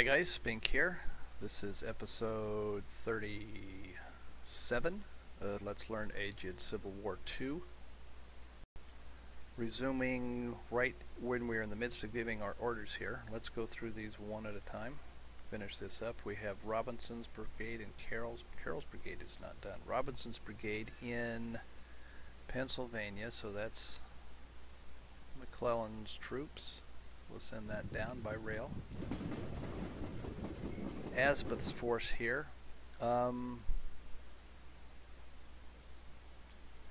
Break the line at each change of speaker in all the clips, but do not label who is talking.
Hi guys, Spink here. This is episode 37. Let's learn Ageod Civil War II. Resuming right when we're in the midst of giving our orders here. Let's go through these one at a time. Finish this up. We have Robinson's Brigade and Carroll's Brigade is not done. Robinson's Brigade in Pennsylvania, so that's McClellan's troops. We'll send that down by rail. Asboth's force here.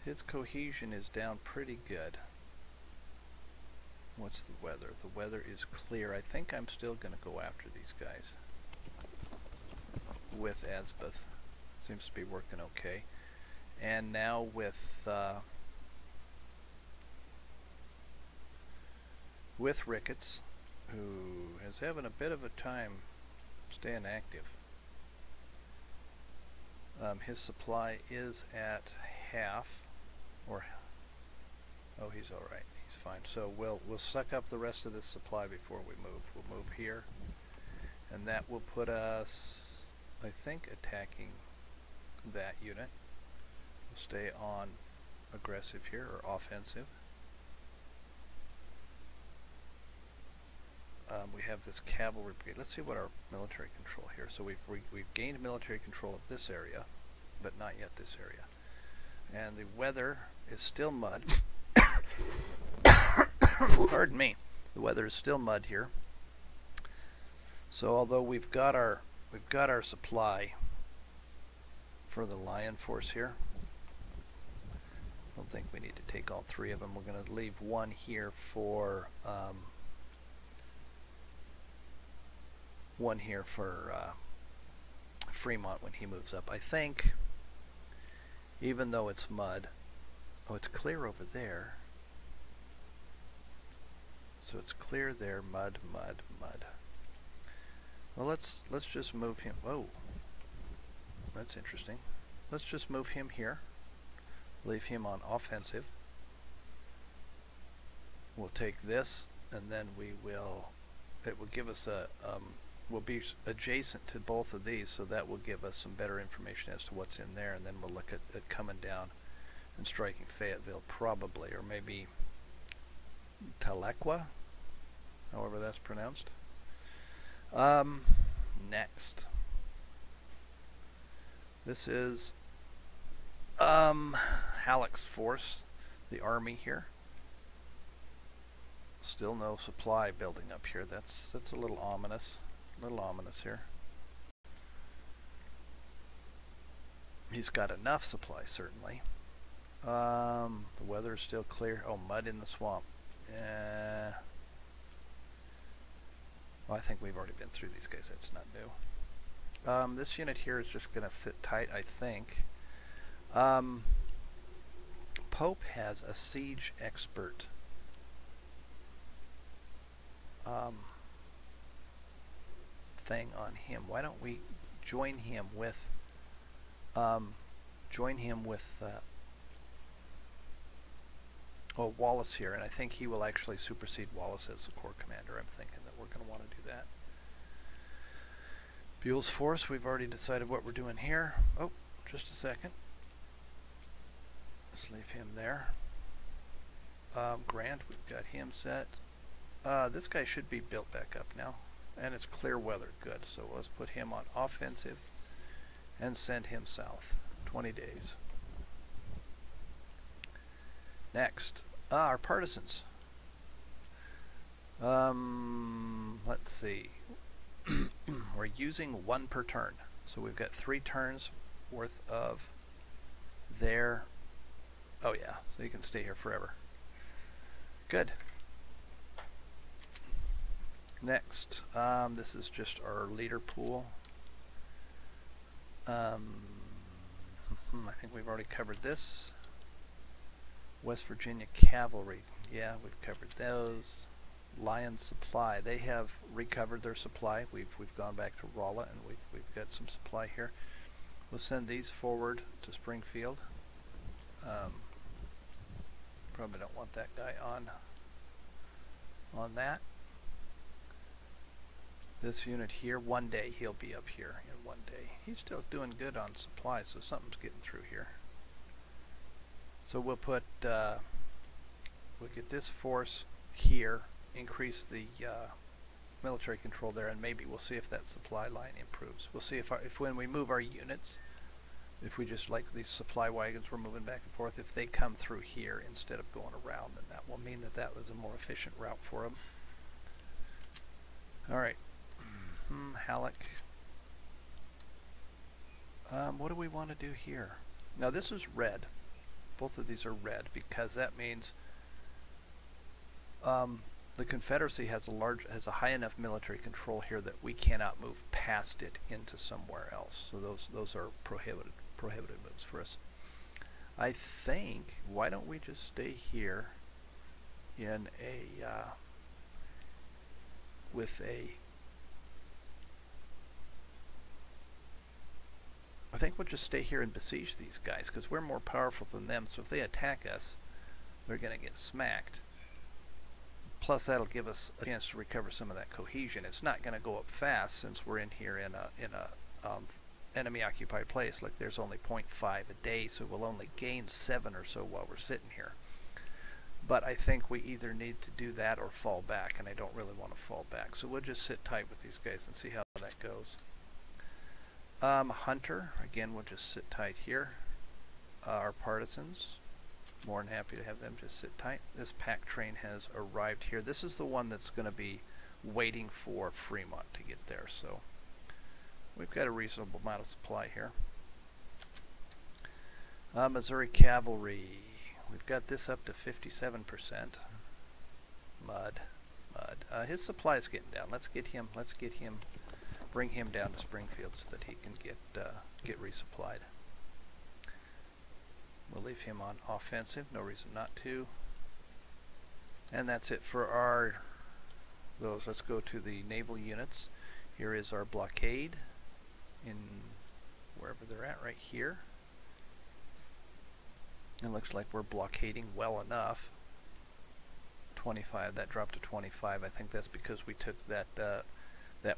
His cohesion is down pretty good. What's the weather? The weather is clear. I think I'm still going to go after these guys with Asboth. Seems to be working okay. And now with Ricketts, who is having a bit of a time staying active. His supply is at half, or oh, he's all right. He's fine. So we'll suck up the rest of this supply before we move. We'll move here, and that will put us, I think, attacking that unit. We'll stay on aggressive here, or offensive. We have this cavalry brigade. Let's see what our military control here. So we've gained military control of this area, but not yet this area. And the weather is still mud. Pardon me. The weather is still mud here. So although we've got our supply for the Lion force here, I don't think we need to take all three of them. We're going to leave one here for Fremont when he moves up. I think, even though it's mud, oh, it's clear over there. So it's clear there, mud, mud, mud. Well, let's just move him. Whoa, that's interesting. Let's just move him here. Leave him on offensive. We'll take this, and then we will. It will give us a. Will be adjacent to both of these, so that will give us some better information as to what's in there, and then we'll look at coming down and striking Fayetteville, probably, or maybe Tahlequah, however that's pronounced. Next, this is Halleck's force, the army here. Still no supply building up here. That's a little ominous. Here. He's got enough supply, certainly. The weather is still clear. Oh, mud in the swamp. Well, I think we've already been through these guys. That's not new. This unit here is just going to sit tight, I think. Pope has a siege expert. Thing on him. Why don't we join him with Wallace here, and I think he will actually supersede Wallace as the corps commander. I'm thinking that we're going to want to do that. Buell's force, we've already decided what we're doing here. Oh, just a second. Let's leave him there. Grant, we've got him set. This guy should be built back up now. And it's clear weather, good. So let's put him on offensive and send him south. 20 days. Next, our partisans. Let's see. We're using one per turn. So we've got 3 turns worth of their... Oh yeah, so you can stay here forever. Good. Next, this is just our leader pool. I think we've already covered this. West Virginia Cavalry, yeah, we've covered those. Lion Supply, they have recovered their supply. We've gone back to Rolla, and we've got some supply here. We'll send these forward to Springfield. Probably don't want that guy on that. This unit here, one day he'll be up here in one day. He's still doing good on supplies, so something's getting through here. So we'll put, we'll get this force here, increase the military control there, and maybe we'll see if that supply line improves. We'll see if when we move our units, if we just like these supply wagons we're moving back and forth, if they come through here instead of going around, then that will mean that that was a more efficient route for them. All right. Halleck. What do we want to do here? Now this is red. Both of these are red because that means the Confederacy has a high enough military control here that we cannot move past it into somewhere else. So those are prohibited moves for us. I think, why don't we just stay here in a I think we'll just stay here and besiege these guys because we're more powerful than them, so if they attack us, they're going to get smacked. Plus that'll give us a chance to recover some of that cohesion. It's not going to go up fast since we're in here in a enemy occupied place. Like there's only 0.5 a day, so we'll only gain 7 or so while we're sitting here. But I think we either need to do that or fall back, and I don't really want to fall back. So we'll just sit tight with these guys and see how that goes. Hunter, again, we'll just sit tight here. Our partisans, more than happy to have them just sit tight. This pack train has arrived here. This is the one that's going to be waiting for Fremont to get there. So we've got a reasonable amount of supply here. Missouri Cavalry. We've got this up to 57%. Mud. His supply is getting down. Let's get him, bring him down to Springfield so that he can get resupplied. We'll leave him on offensive, no reason not to. And that's it for those. Let's go to the naval units. Here is our blockade in wherever they're at right here. It looks like we're blockading well enough. 25, that dropped to 25. I think that's because we took that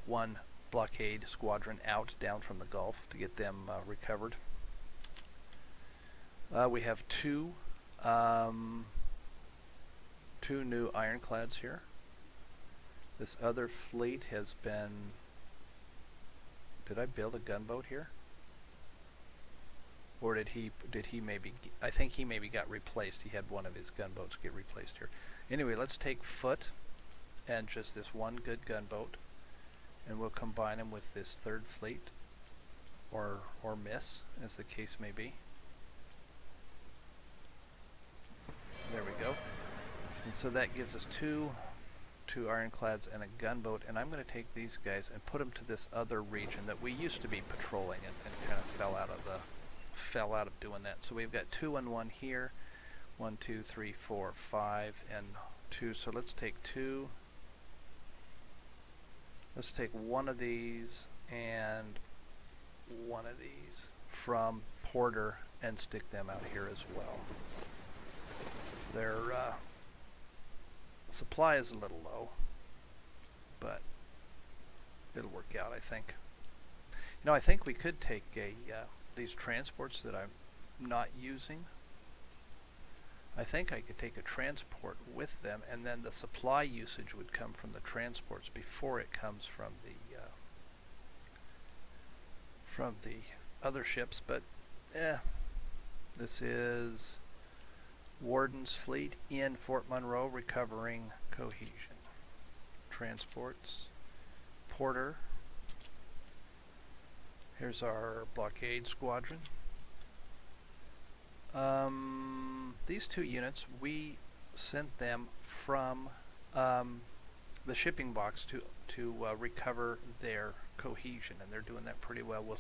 one blockade squadron out down from the Gulf to get them recovered. We have two new ironclads here. This other fleet has been... Did I build a gunboat here? Or did he maybe... I think he maybe got replaced. He had one of his gunboats get replaced here. Anyway, let's take foot and just this one good gunboat, and we'll combine them with this third fleet, or miss, as the case may be. There we go. And so that gives us two ironclads and a gunboat, and I'm going to take these guys and put them to this other region that we used to be patrolling and kind of fell out of doing that. So we've got 2 and 1 here. 1, 2, 3, 4, 5, and 2. So let's take 2. Let's take one of these and one of these from Porter and stick them out here as well. Their supply is a little low, but it'll work out, I think. You know, I think we could take these transports that I'm not using. I think I could take a transport with them, and then the supply usage would come from the transports before it comes from the other ships. But this is Warden's fleet in Fort Monroe recovering cohesion. Transports. Porter. Here's our blockade squadron. These two units, we sent them from the shipping box to recover their cohesion, and they're doing that pretty well. We'll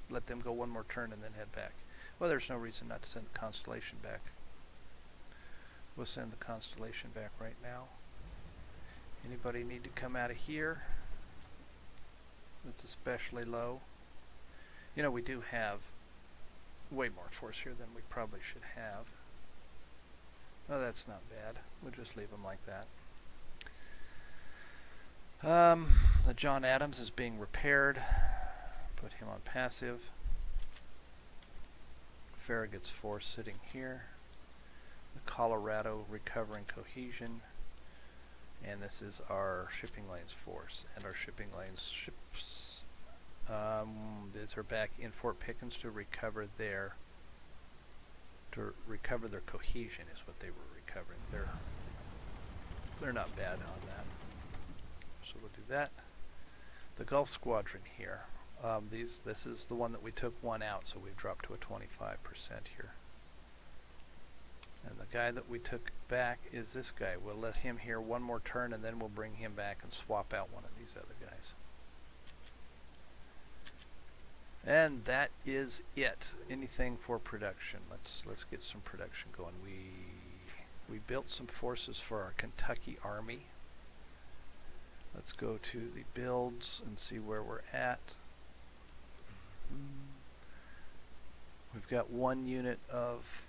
let them go one more turn and then head back. Well, there's no reason not to send the Constellation back. We'll send the Constellation back right now. Anybody need to come out of here? That's especially low. You know, we do have way more force here than we probably should have. Oh, that's not bad. We'll just leave them like that. The John Adams is being repaired. Put him on passive. Farragut's force sitting here. The Colorado recovering cohesion. And this is our shipping lanes force. And our shipping lanes ships are back in Fort Pickens to recover their cohesion is what they were recovering. They're not bad on that. So we'll do that. The Gulf Squadron here. This is the one that we took one out, so we've dropped to a 25% here. And the guy that we took back is this guy. We'll let him here one more turn, and then we'll bring him back and swap out one of these other guys. And that is it. Anything for production? Let's get some production going. We built some forces for our Kentucky Army. Let's go to the builds and see where we're at. We've got one unit of,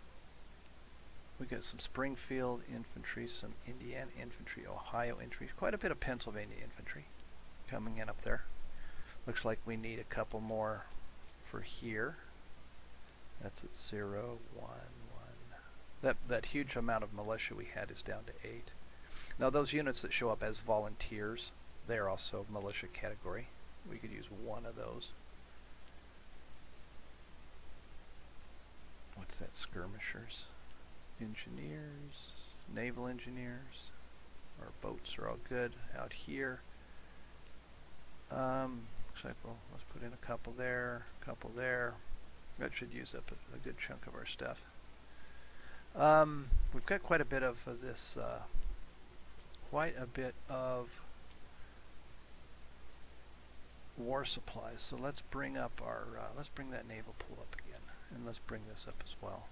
we got some Springfield infantry, some Indiana infantry, Ohio infantry, quite a bit of Pennsylvania infantry coming in up there. Looks like we need a couple more for here. That's at 0, 1, 1. That huge amount of militia we had is down to 8. Now those units that show up as volunteers, they're also militia category. We could use one of those. What's that? Skirmishers, engineers, naval engineers. Our boats are all good out here. Looks like let's put in a couple there, a couple there. That should use up a good chunk of our stuff. We've got quite a bit of this. Quite a bit of war supplies. So let's bring up our let's bring that naval pool up again, and let's bring this up as well.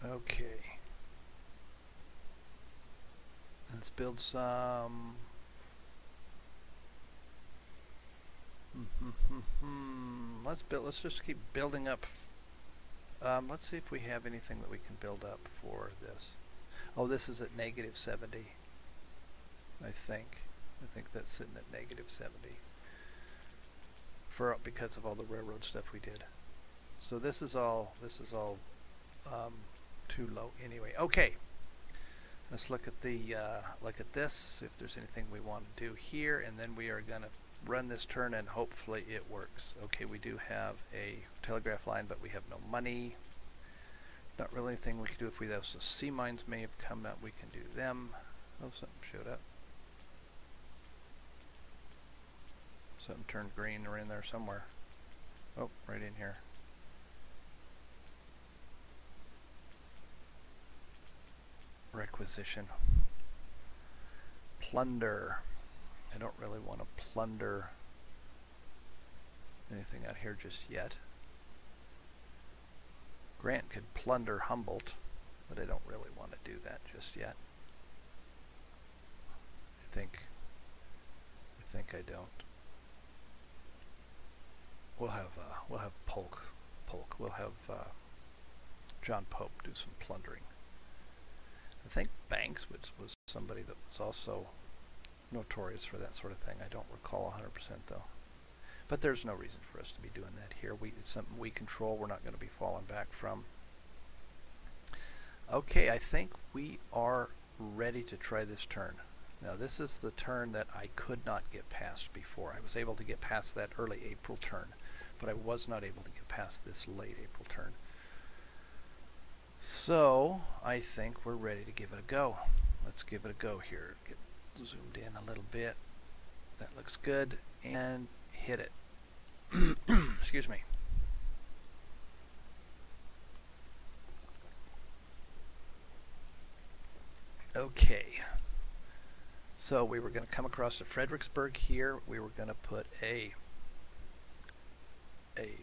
Okay, let's build some let's just keep building up. Let's see if we have anything that we can build up for this. Oh, this is at -70. I think that's sitting at -70 because of all the railroad stuff we did. So this is all too low anyway. Okay, let's look at the look at this. See if there's anything we want to do here, and then we are gonna run this turn and hopefully it works. Okay, we do have a telegraph line, but we have no money. Not really anything we can do. If we have some sea mines may have come up, we can do them. Oh, something showed up. Something turned green or in there somewhere. Oh, right in here. Requisition. Plunder. I don't really want to plunder anything out here just yet. Grant could plunder Humboldt, but I don't really want to do that just yet. I think I don't. We'll have Polk. We'll have John Pope do some plundering. I think Banks was somebody that was also notorious for that sort of thing. I don't recall 100% though. But there's no reason for us to be doing that here. It's something we control. We're not going to be falling back from. Okay, I think we are ready to try this turn. Now this is the turn that I could not get past before. I was able to get past that early April turn, but I was not able to get past this late April turn. So I think we're ready to give it a go. Let's give it a go here. Get zoomed in a little bit. That looks good. And hit it. Excuse me. Okay. So we were going to come across to Fredericksburg here. We were going to put a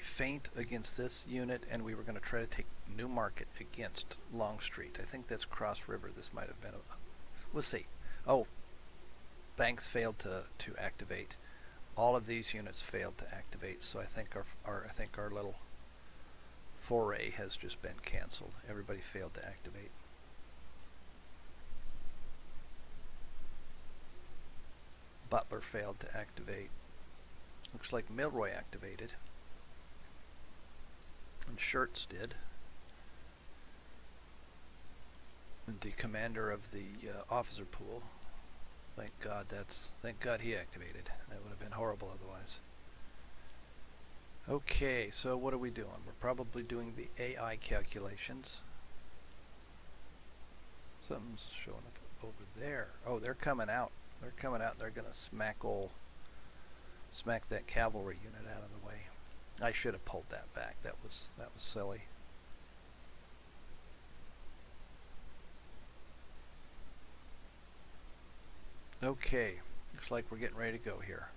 feint against this unit, and we were going to try to take Newmarket against Longstreet. I think that's Cross River. This might have been we'll see. Oh, Banks failed to activate. All of these units failed to activate, so I think our little foray has just been canceled. Everybody failed to activate. Butler failed to activate. Looks like Milroy activated. And Schurz did. And the commander of the officer pool. Thank God he activated. That would have been horrible otherwise. Okay, so what are we doing? We're probably doing the AI calculations. Something's showing up over there. Oh, they're coming out. They're coming out. They're gonna smack that cavalry unit out of the way. I should have pulled that back. That was silly. Okay, looks like we're getting ready to go here.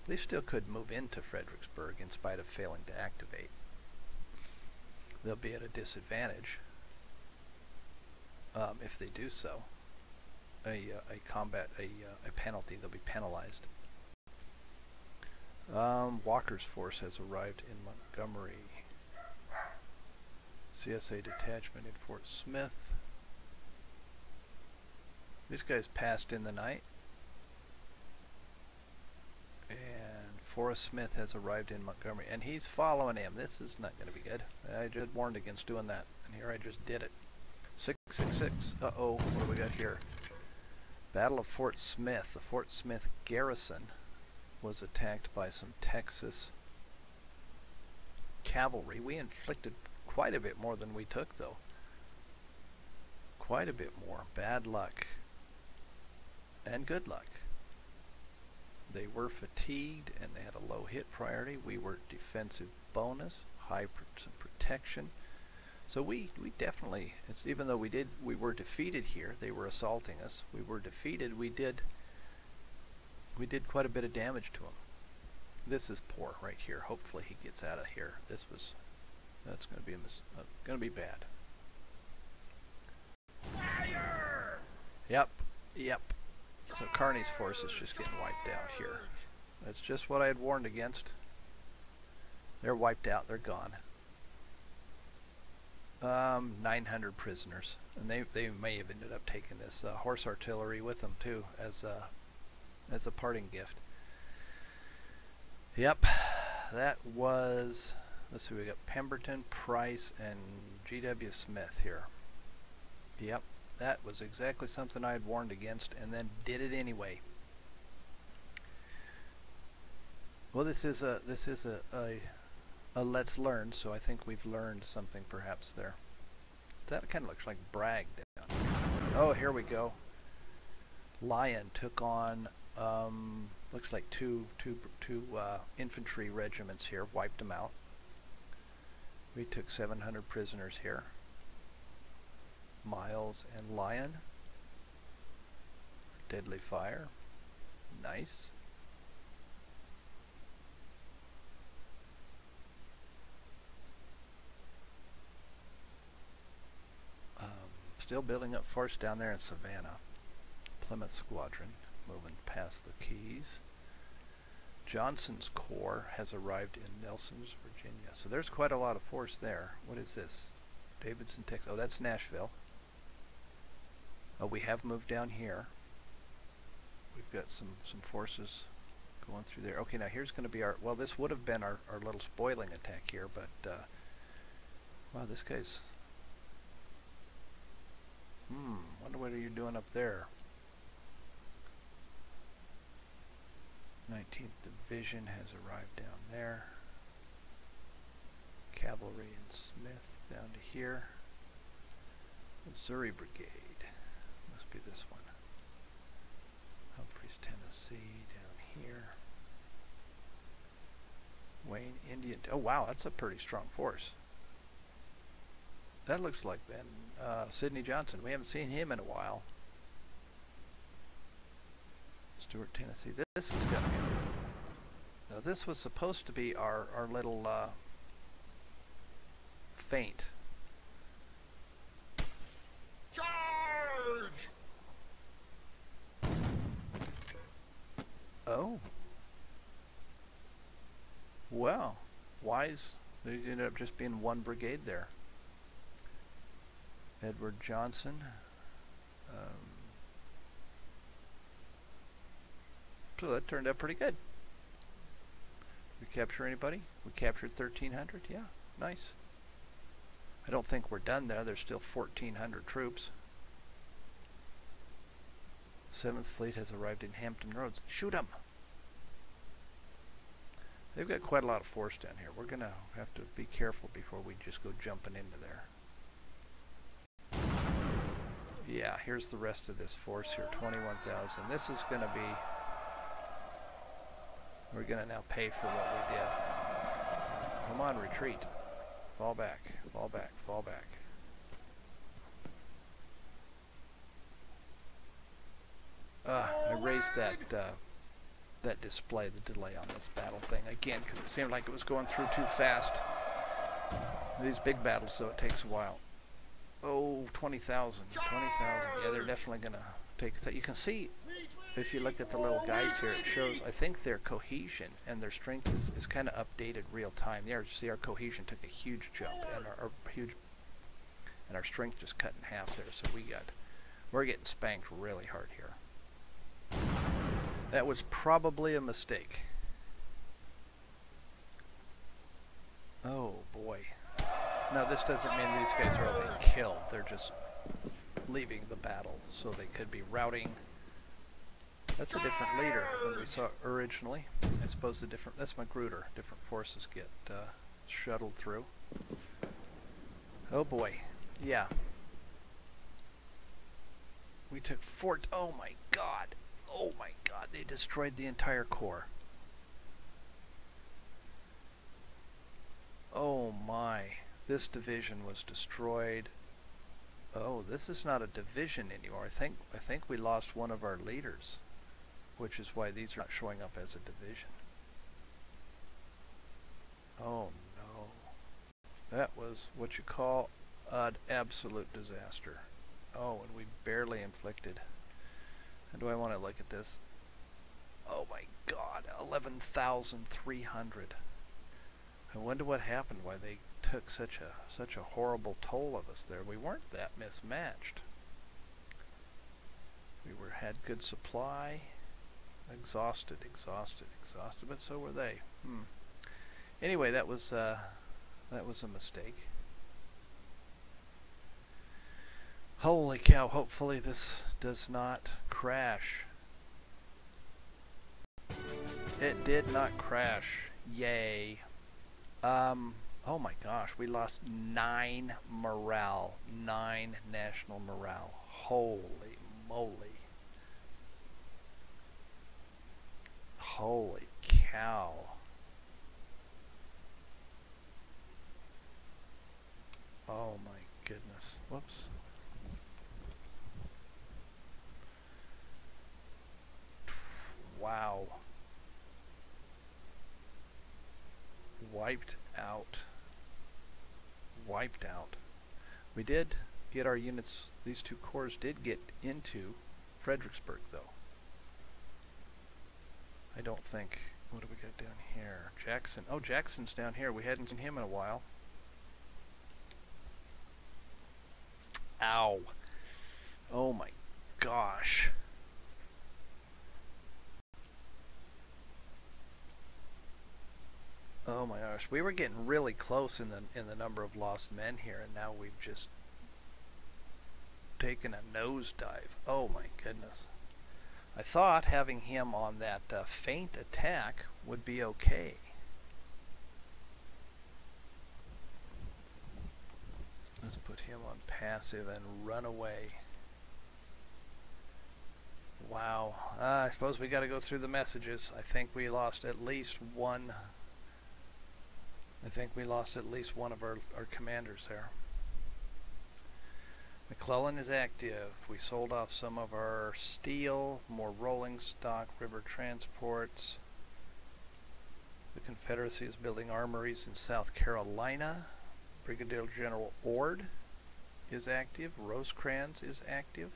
They still could move into Fredericksburg in spite of failing to activate. They'll be at a disadvantage if they do so. A penalty. They'll be penalized. Walker's force has arrived in Montgomery. CSA detachment in Fort Smith. These guys passed in the night. And Forrest Smith has arrived in Montgomery. And he's following him. This is not going to be good. I just warned against doing that. And here I just did it. 666. Uh-oh. What do we got here? Battle of Fort Smith. The Fort Smith garrison was attacked by some Texas cavalry. We inflicted quite a bit more than we took, though. Quite a bit more. Bad luck. And good luck. They were fatigued and they had a low hit priority. We were defensive bonus, high protection. So we definitely, even though we were defeated here, they were assaulting us. We were defeated. We did quite a bit of damage to them. This is poor right here. Hopefully he gets out of here. That's going to be bad. Fire! Yep. So Kearny's force is just getting wiped out here. That's just what I had warned against. They're wiped out. They're gone. 900 prisoners, and they may have ended up taking this horse artillery with them too as a parting gift. Yep, that was. Let's see, we got Pemberton, Price, and G.W. Smith here. Yep, that was exactly something I had warned against, and then did it anyway. Well, this is a let's learn, so I think we've learned something perhaps there. That kind of looks like Bragg down here. Oh, here we go. Lyon took on looks like two infantry regiments here, wiped them out. We took 700 prisoners here. Miles and Lyon. Deadly fire. Nice. Still building up force down there in Savannah. Plymouth Squadron moving past the Keys. Johnson's Corps has arrived in Nelson's, Virginia. So there's quite a lot of force there. What is this? Davidson, Texas. Oh, that's Nashville. Oh, we have moved down here. We've got some forces going through there. Okay, now here's going to be our... Well, this would have been our little spoiling attack here, but... wow, this guy's... wonder what are you doing up there? 19th Division has arrived down there. Cavalry and Smith down to here. Missouri Brigade. Must be this one. Humphreys, Tennessee down here. Wayne, Indian. Oh wow, that's a pretty strong force. That looks like Ben Sidney Johnson. We haven't seen him in a while. Stewart, Tennessee. This is going to be... Now this was supposed to be our little feint. Charge! Oh. Well, wise. There ended up just being one brigade there. Edward Johnson. So that turned out pretty good. We capture anybody? We captured 1,300. Yeah, nice. I don't think we're done there. There's still 1,400 troops. 7th Fleet has arrived in Hampton Roads. Shoot them! They've got quite a lot of force down here. We're going to have to be careful before we just go jumping into there. Yeah, here's the rest of this force here, 21,000. This is going to be... We're going to now pay for what we did. Come on, retreat. Fall back, fall back, fall back. I raised that that display, the delay on this battle thing again, because it seemed like it was going through too fast. These big battles, though, it takes a while. Oh, 20,000, 20,000. Yeah, they're definitely going to take... So you can see, if you look at the little guys here, it shows, I think their cohesion and their strength is kind of updated real time. There, you see our cohesion took a huge jump, and our strength just cut in half there. So we're getting spanked really hard here. That was probably a mistake. Oh boy. Now this doesn't mean these guys are all being killed. They're just leaving the battle, so they could be routing. That's a different leader than we saw originally. I suppose that's Magruder. Different forces get shuttled through. Oh boy. Yeah. We took Fort... Oh my god. Oh my god. They destroyed the entire corps. Oh my. This division was destroyed. Oh, this is not a division anymore. I think we lost one of our leaders, which is why these are not showing up as a division. Oh no. That was what you call an absolute disaster. Oh, and we barely inflicted. And do I want to look at this? Oh my god, 11,300. I wonder what happened, why they took such a horrible toll of us there. We weren't that mismatched. We had good supply. Exhausted, but so were they. Anyway, that was a mistake. Holy cow, hopefully this does not crash. It did not crash. Yay. Oh my gosh, we lost 9 morale. 9 national morale. Holy moly. Holy cow. Oh my goodness. Whoops. Wow. Wiped out. Wiped out. We did get our units, these two corps did get into Fredericksburg though. I don't think, what do we got down here? Jackson. Oh, Jackson's down here. We hadn't seen him in a while. Ow. Oh my gosh. Oh my gosh, we were getting really close in the number of lost men here, and now we've just taken a nosedive. Oh my goodness. I thought having him on that feint attack would be okay. Let's put him on passive and run away. Wow. I suppose we got to go through the messages. I think we lost at least one. I think we lost at least one of our commanders there. McClellan is active. We sold off some of our steel, more rolling stock, river transports. The Confederacy is building armories in South Carolina. Brigadier General Ord is active. Rosecrans is active.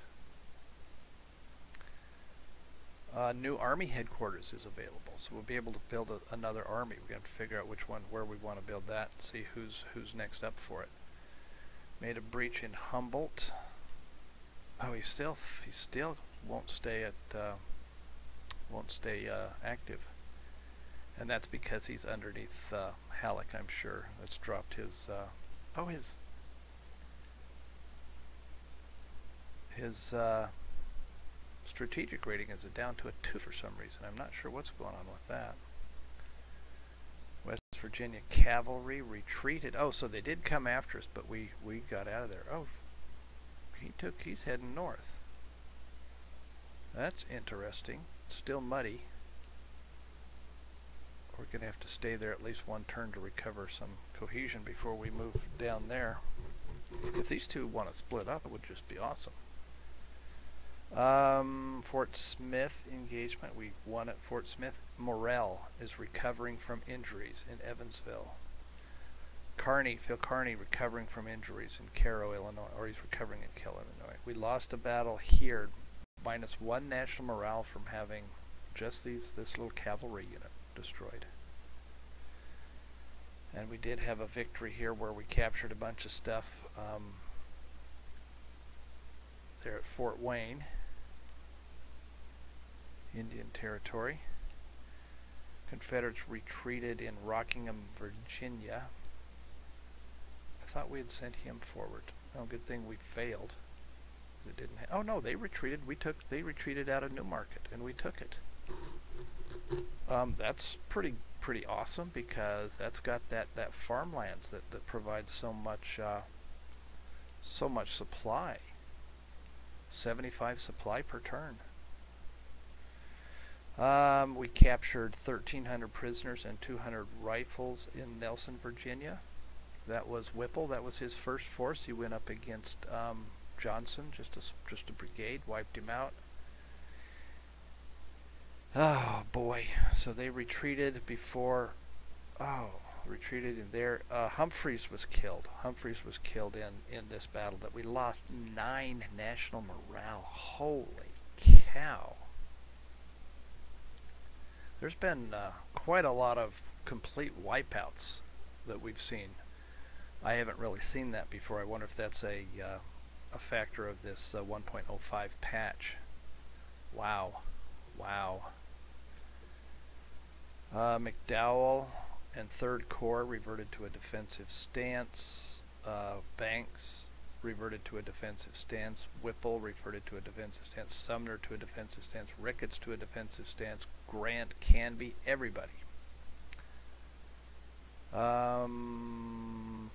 New Army headquarters is available, so we'll be able to build another army. We have to figure out which one, where we want to build that, and see who's next up for it. Made a breach in Humboldt. Oh, he still won't stay at won't stay active. And that's because he's underneath Halleck, I'm sure. That's dropped his his strategic rating is down to a 2 for some reason. I'm not sure what's going on with that. West Virginia cavalry retreated. Oh, so they did come after us, but we got out of there. Oh, he's heading north. That's interesting. Still muddy. We're going to have to stay there at least one turn to recover some cohesion before we move down there. If these two want to split up, it would just be awesome. Fort Smith engagement. We won at Fort Smith. Morrell is recovering from injuries in Evansville. Phil Kearny recovering from injuries in Cairo, Illinois, or he's recovering in Cairo, Illinois. We lost a battle here, -1 national morale from having just this little cavalry unit destroyed. And we did have a victory here where we captured a bunch of stuff there at Fort Wayne, Indian Territory. Confederates retreated in Rockingham, Virginia. I thought we had sent him forward. Oh, good thing we failed. It didn't. Oh no, they retreated. They retreated out of Newmarket, and we took it. That's pretty awesome because that's got that farmlands that provides so much supply. 75 supply per turn. We captured 1,300 prisoners and 200 rifles in Nelson, Virginia. That was Whipple. That was his first force. He went up against Johnson, just a brigade, wiped him out. Oh boy! So they retreated before. Retreated in there. Humphreys was killed. Humphreys was killed in this battle. That we lost 9 national morale. Holy cow! There's been quite a lot of complete wipeouts that we've seen. I haven't really seen that before. I wonder if that's a factor of this 1.05 patch. Wow. McDowell and 3rd Corps reverted to a defensive stance. Banks reverted to a defensive stance. Whipple reverted to a defensive stance. Sumner to a defensive stance. Ricketts to a defensive stance. Grant, Canby, everybody. Don't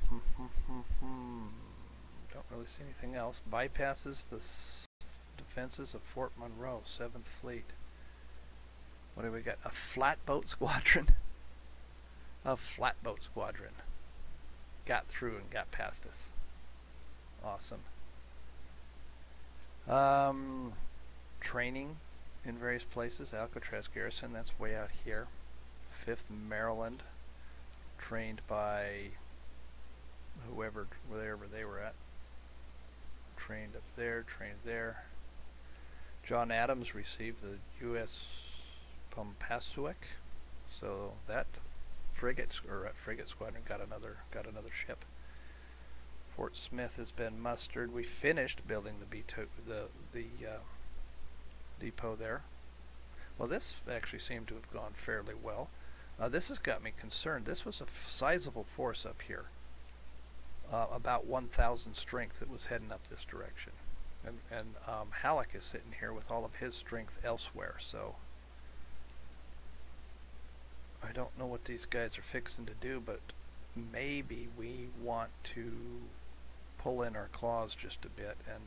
really see anything else. Bypasses the defenses of Fort Monroe, 7th Fleet. What do we got? A flatboat squadron? A flatboat squadron. Got through and got past us. Awesome. Training in various places. Alcatraz Garrison, that's way out here. 5th Maryland, trained by wherever they were at. Trained up there, trained there. John Adams received the U.S. Pompassuak, so that frigate squadron got another ship. Fort Smith has been mustered. We finished building the depot there. Well, this actually seemed to have gone fairly well. This has got me concerned. This was a sizable force up here, about 1,000 strength that was heading up this direction, and Halleck is sitting here with all of his strength elsewhere. So I don't know what these guys are fixing to do, but maybe we want to pull in our claws just a bit and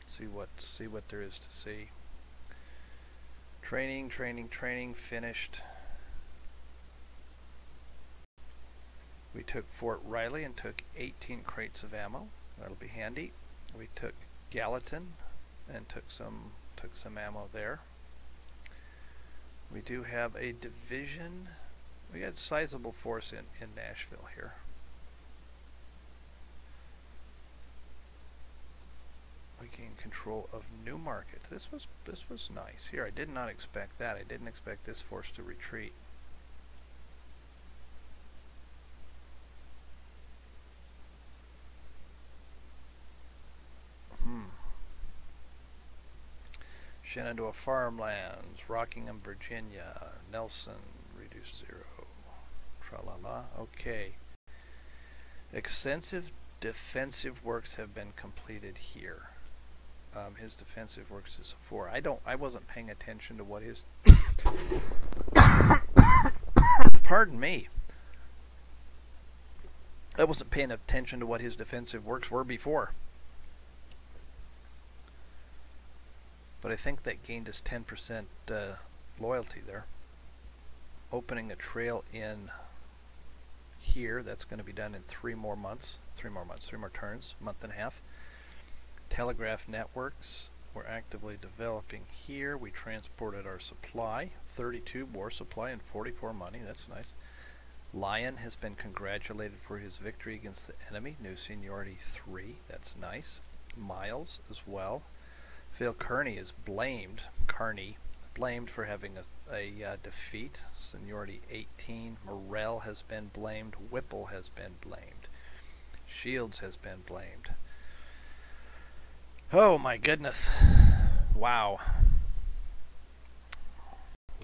see what there is to see. Training finished. We took Fort Riley and took 18 crates of ammo. That'll be handy. We took Gallatin and took some ammo there. We do have a division. We got a sizable force in Nashville here. We gained control of Newmarket. This was nice. Here, I did not expect that. I didn't expect this force to retreat. Shenandoah Farmlands, Rockingham, Virginia, Nelson, reduced 0. Tra-la-la. Okay. Extensive defensive works have been completed here. His defensive works is 4. I wasn't paying attention to what his pardon me. I wasn't paying attention to what his defensive works were before. But I think that gained us 10% loyalty there. Opening a trail in here, that's going to be done in 3 more turns, month and a half. Telegraph networks, we're actively developing here. We transported our supply, 32 war supply and 44 money, that's nice. Lion has been congratulated for his victory against the enemy, new seniority 3, that's nice. Miles as well. Phil Kearney is blamed for having a defeat, seniority 18. Morrell has been blamed, Whipple has been blamed, Shields has been blamed. Oh my goodness. Wow.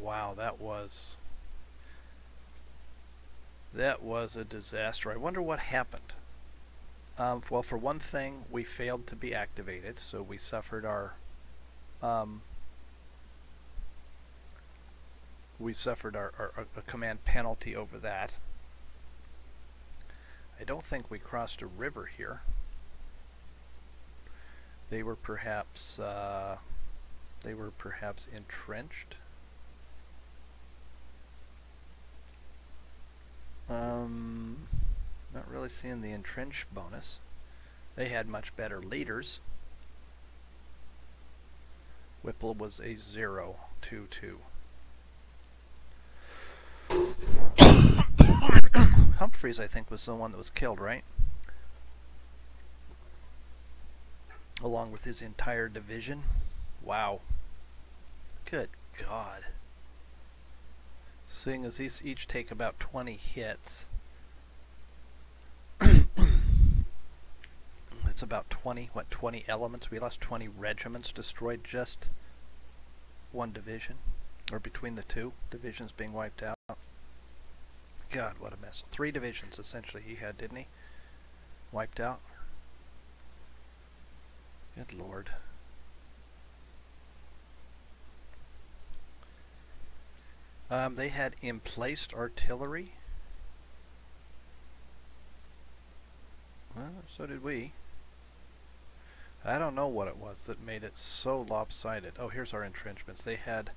Wow, that was a disaster. I wonder what happened. Well, for one thing, we failed to be activated, so we suffered our a command penalty over that. I don't think we crossed a river here. They were perhaps entrenched. Not really seeing the entrenched bonus. They had much better leaders. Whipple was a 0-2-2. Humphreys, I think, was the one that was killed, right? Along with his entire division. Wow. Good God. Seeing as these each take about 20 hits. It's about 20 elements? We lost 20 regiments, destroyed just one division. Or between the 2 divisions being wiped out. God, what a mess. 3 divisions, essentially, he had, didn't he? Wiped out. Good Lord. They had emplaced artillery. Well, so did we. I don't know what it was that made it so lopsided. Oh, here's our entrenchments. They had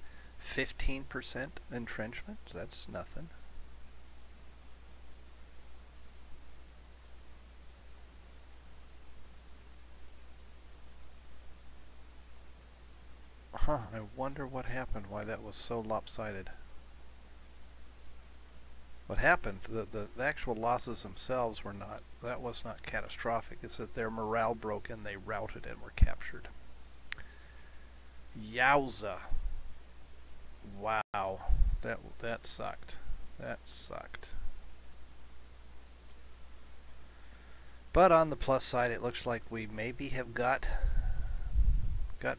15% entrenchment. That's nothing. Huh, I wonder what happened, why that was so lopsided. What happened, the actual losses themselves were not, that was not catastrophic. It's that their morale broke and they routed and were captured. Yowza. Wow. That sucked. That sucked. But on the plus side, it looks like we maybe have got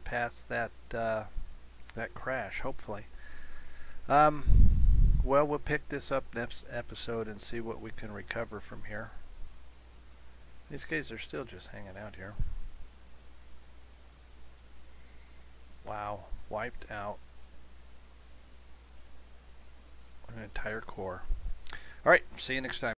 past that that crash, hopefully. Well, we'll pick this up next episode and see what we can recover from here. These guys are still just hanging out here. Wow, wiped out an entire corps. Alright, see you next time.